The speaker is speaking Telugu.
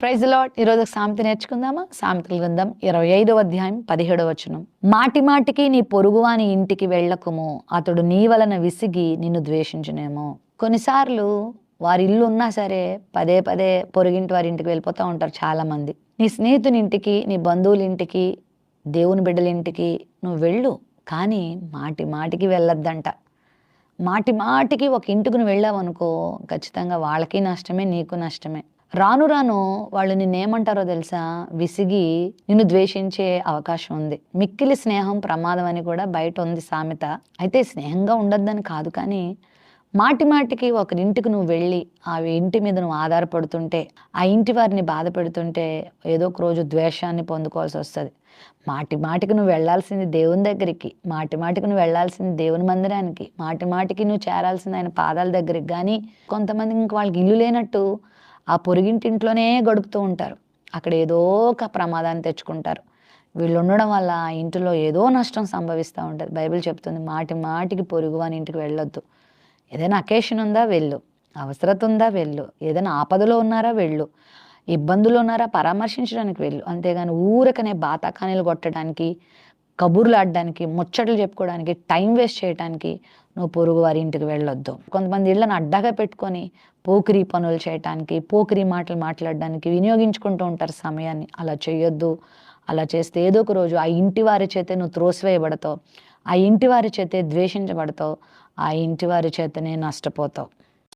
Praise lord. ఈరోజు సామెత నేర్చుకుందామా? సామెతల గ్రంథం 25వ అధ్యాయం 17వ వచనం. మాటి మాటికి నీ పొరుగువాని ఇంటికి వెళ్ళకుము, అతడు నీ వలన విసిగి నిన్ను ద్వేషించునేమో. కొన్నిసార్లు వారి ఇల్లు ఉన్నా సరే పదే పదే పొరుగింటి వారి ఇంటికి వెళ్ళిపోతూ ఉంటారు చాలా మంది. నీ స్నేహితుని ఇంటికి, నీ బంధువుల ఇంటికి, దేవుని బిడ్డల ఇంటికి నువ్వు వెళ్ళు, కానీ మాటి మాటికి వెళ్ళొద్దంట. మాటి మాటికి ఒక ఇంటికి నువ్వు వెళ్ళావనుకో, ఖచ్చితంగా వాళ్ళకి నష్టమే, నీకు నష్టమే. రాను రాను వాళ్ళు నిన్నేమంటారో తెలుసా? విసిగి నిన్ను ద్వేషించే అవకాశం ఉంది. మిక్కిలి స్నేహం ప్రమాదం అని కూడా బయట ఉంది సామెత. అయితే స్నేహంగా ఉండొద్దని కాదు, కానీ మాటి మాటికి ఒకరింటికి నువ్వు వెళ్ళి ఆ ఇంటి మీద నువ్వు ఆధారపడుతుంటే, ఆ ఇంటి వారిని బాధ పెడుతుంటే ఏదో ఒక రోజు ద్వేషాన్ని పొందుకోవాల్సి వస్తుంది. మాటి మాటికి నువ్వు వెళ్ళాల్సింది దేవుని దగ్గరికి, మాటి మాటికి నువ్వు వెళ్ళాల్సింది దేవుని మందిరానికి, మాటి మాటికి నువ్వు చేరాల్సింది ఆయన పాదాల దగ్గరికి. కానీ కొంతమంది ఇంక వాళ్ళకి ఇల్లు లేనట్టు ఆ పొరుగింటింట్లోనే గడుపుతూ ఉంటారు. అక్కడ ఏదో ఒక ప్రమాదాన్ని తెచ్చుకుంటారు. వీళ్ళు ఉండడం వల్ల ఆ ఇంటిలో ఏదో నష్టం సంభవిస్తూ ఉంటుంది. బైబిల్ చెప్తుంది, మాటి మాటికి పొరుగువాని ఇంటికి వెళ్ళొద్దు. ఏదైనా అకేషన్ ఉందా వెళ్ళు, అవసరత ఉందా వెళ్ళు, ఏదైనా ఆపదలో ఉన్నారా వెళ్ళు, ఇబ్బందులు ఉన్నారా పరామర్శించడానికి వెళ్ళు. అంతేగాని ఊరకనే బాతాకానీలు కొట్టడానికి, కబుర్లు ఆడడానికి, ముచ్చట్లు చెప్పుకోవడానికి, టైం వేస్ట్ చేయడానికి నువ్వు పొరుగు వారి ఇంటికి వెళ్ళొద్దు. కొంతమంది ఇళ్ళని అడ్డగా పెట్టుకొని పోకిరీ పనులు చేయటానికి, పోకిరీ మాటలు మాట్లాడడానికి వినియోగించుకుంటూ ఉంటారు సమయాన్ని. అలా చేయొద్దు. అలా చేస్తే ఏదో ఒక రోజు ఆ ఇంటి వారి చేతే నువ్వు త్రోసివేయబడతావు, ఆ ఇంటి వారి చేతే ద్వేషించబడతావు, ఆ ఇంటి వారి చేతనే నష్టపోతావు.